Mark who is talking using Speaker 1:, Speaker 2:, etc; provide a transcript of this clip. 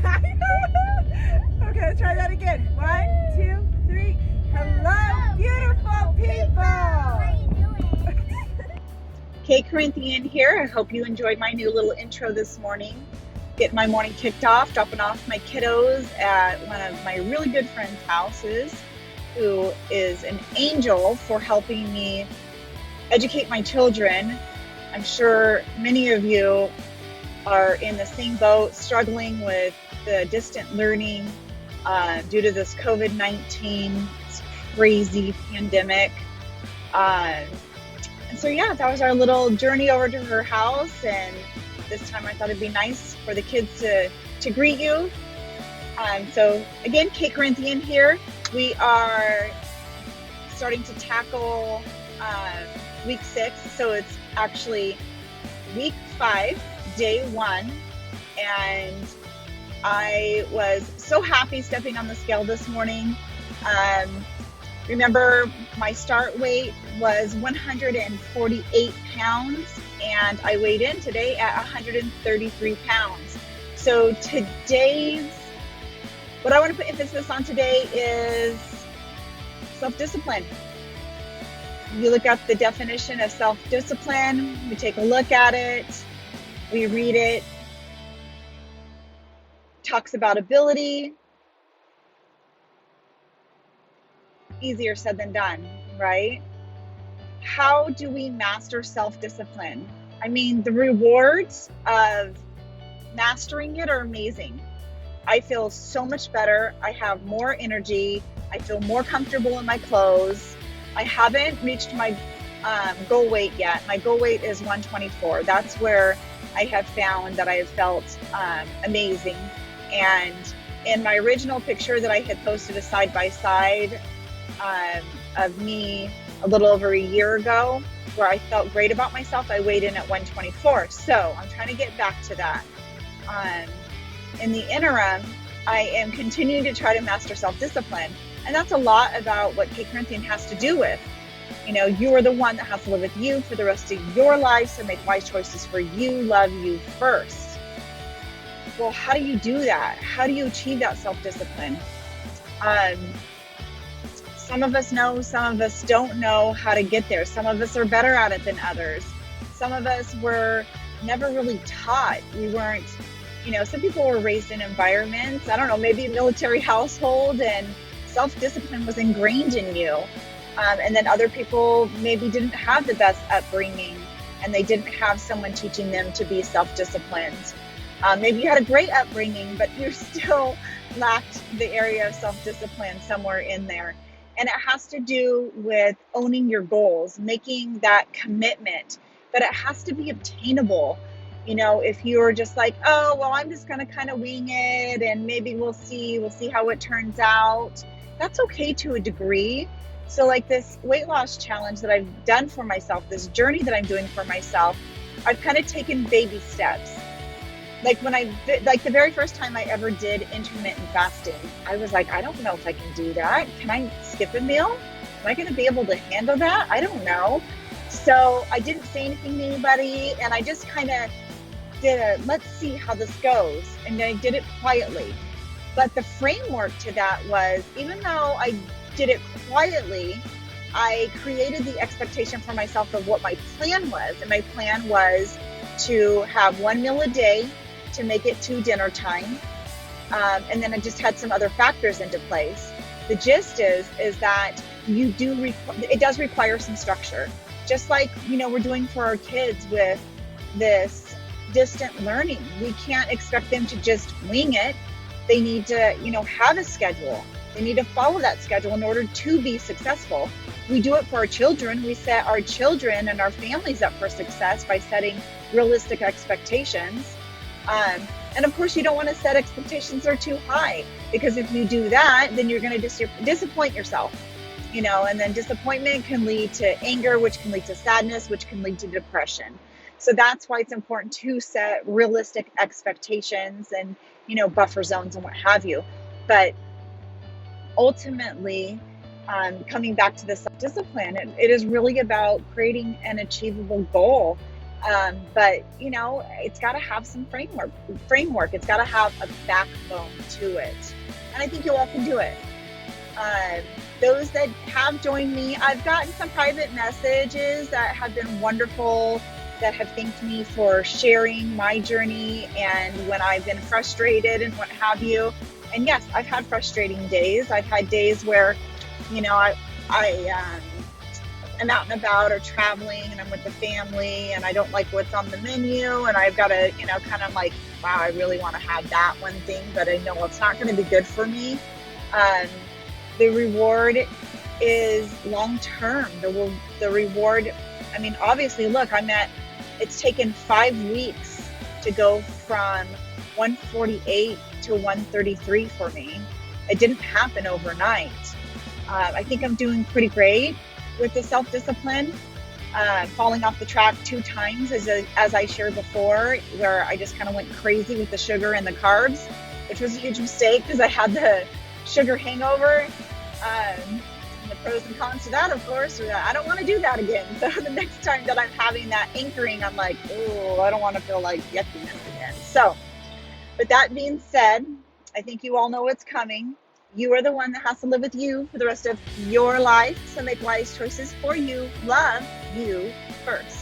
Speaker 1: Okay, let's try that again. 1, 2, 3. Hello, beautiful people. Corinthian here. I hope you enjoyed my new little intro this morning. Getting my morning kicked off, dropping off my kiddos at one of my really good friends' houses, who is an angel for helping me educate my children. I'm sure many of you are in the same boat, struggling with the distant learning due to this COVID-19 crazy pandemic. And so, yeah, that was our little journey over to her house. And this time I thought it'd be nice for the kids to greet you. So again, Corinthian here. We are starting to tackle week 6. So it's actually week 5, day 1. And I was so happy stepping on the scale this morning. Remember, my start weight was 148 pounds, and I weighed in today at 133 pounds. So what I want to put emphasis on today is self-discipline. You look up the definition of self-discipline, we take a look at it, we read it. Talks about ability. Easier said than done, right? How do we master self-discipline? I mean, the rewards of mastering it are amazing. I feel so much better. I have more energy. I feel more comfortable in my clothes. I haven't reached my goal weight yet. My goal weight is 124. That's where I have found that I have felt amazing. And in my original picture that I had posted a side-by-side of me a little over a year ago, where I felt great about myself, I weighed in at 124. So I'm trying to get back to that. In the interim, I am continuing to try to master self-discipline. And that's a lot about what Corinthian has to do with. You know, you are the one that has to live with you for the rest of your life, so make wise choices for you, love you first. Well, how do you do that? How do you achieve that self-discipline? Some of us know, some of us don't know how to get there. Some of us are better at it than others. Some of us were never really taught. We weren't, some people were raised in environments, I don't know, maybe a military household, and self-discipline was ingrained in you. And then other people maybe didn't have the best upbringing, and they didn't have someone teaching them to be self-disciplined. Maybe you had a great upbringing, but you still lacked the area of self-discipline somewhere in there. And it has to do with owning your goals, making that commitment, but it has to be obtainable. If you're just like, oh, well, I'm just going to kind of wing it, and maybe we'll see how it turns out. That's okay to a degree. So like this weight loss challenge that I've done for myself, this journey that I'm doing for myself, I've kind of taken baby steps. Like the very first time I ever did intermittent fasting, I was like, I don't know if I can do that. Can I skip a meal? Am I going to be able to handle that? I don't know. So I didn't say anything to anybody, and I just kind of did let's see how this goes. And I did it quietly. But the framework to that was, even though I did it quietly, I created the expectation for myself of what my plan was. And my plan was to have one meal a day, to make it to dinner time. And then I just had some other factors into place. The gist is that it does require some structure. Just like, we're doing for our kids with this distant learning. We can't expect them to just wing it. They need to, have a schedule. They need to follow that schedule in order to be successful. We do it for our children. We set our children and our families up for success by setting realistic expectations. And of course, you don't want to set expectations that are too high, because if you do that, then you're going to disappoint yourself, and then disappointment can lead to anger, which can lead to sadness, which can lead to depression. So that's why it's important to set realistic expectations and, buffer zones and what have you. But ultimately, coming back to the self-discipline, it is really about creating an achievable goal. But it's got to have some framework. It's got to have a backbone to it. And I think you all can do it. Um, those that have joined me, I've gotten some private messages that have been wonderful, that have thanked me for sharing my journey and when I've been frustrated and what have you. And yes, I've had frustrating days. I've had days where, I am out and about or traveling and I'm with the family and I don't like what's on the menu and I've got to, kind of like, wow, I really want to have that one thing, but I know it's not going to be good for me. The reward is long term. The reward, obviously, look, it's taken 5 weeks to go from 148 to 133 for me. It didn't happen overnight. I think I'm doing pretty great with the self-discipline. Falling off the track 2 times, as I shared before, where I just kind of went crazy with the sugar and the carbs, which was a huge mistake because I had the sugar hangover. And the pros and cons to that, of course, I don't want to do that again. So the next time that I'm having that anchoring, I'm like, oh, I don't want to feel like yuckiness again. So, with that being said, I think you all know what's coming. You are the one that has to live with you for the rest of your life. So make wise choices for you. Love you first.